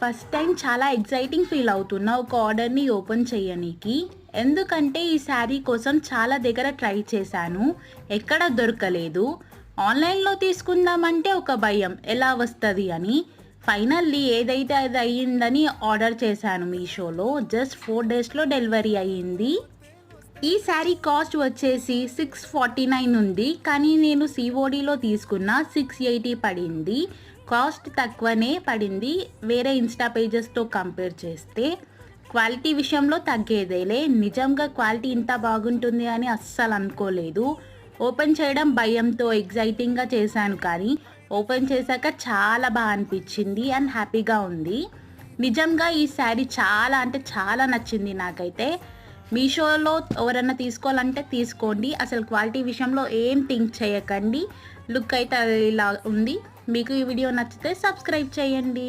First time చాలా exciting feel అవుతున్నా ఒక ఆర్డర్ని ఓపెన్ చేయనీకి. ఎందుకంటే ఈ శారీ కోసం చాలా దగ్గర ట్రై చేశాను. ఎక్కడ దొరకలేదు. ఆన్లైన్‌లో తీసుకుందామంటే ఒక భయం ఎలా వస్తది అని. ఫైనల్లీ ఏదైతే అది అయ్యిందని ఆర్డర్ చేశాను మీషోలో. జస్ట్ 4 డేస్‌లో డెలివరీ అయ్యింది. ఈ శారీ కాస్ట్ వచ్చేసి 649 ఉంది. కానీ నేను సీఓడీలో తీసుకున్న 680 పడింది. కాస్ట్ తక్కువనే పడింది వేరే ఇన్స్టా పేజెస్తో కంపేర్ చేస్తే. క్వాలిటీ విషయంలో తగ్గేదేలే. నిజంగా క్వాలిటీ ఇంత బాగుంటుంది అని అస్సలు అనుకోలేదు. ఓపెన్ చేయడం భయంతో ఎగ్జైటింగ్గా చేశాను, కానీ ఓపెన్ చేశాక చాలా బాగా అనిపించింది అండ్ హ్యాపీగా ఉంది. నిజంగా ఈ శారీ చాలా అంటే చాలా నచ్చింది నాకైతే. మీషోలో ఎవరైనా తీసుకోవాలంటే తీసుకోండి. అసలు క్వాలిటీ విషయంలో ఏం థింక్ చేయకండి. లుక్ అయితే ఇలా ఉంది. మీకు ఈ వీడియో నచ్చితే సబ్స్క్రైబ్ చేయండి.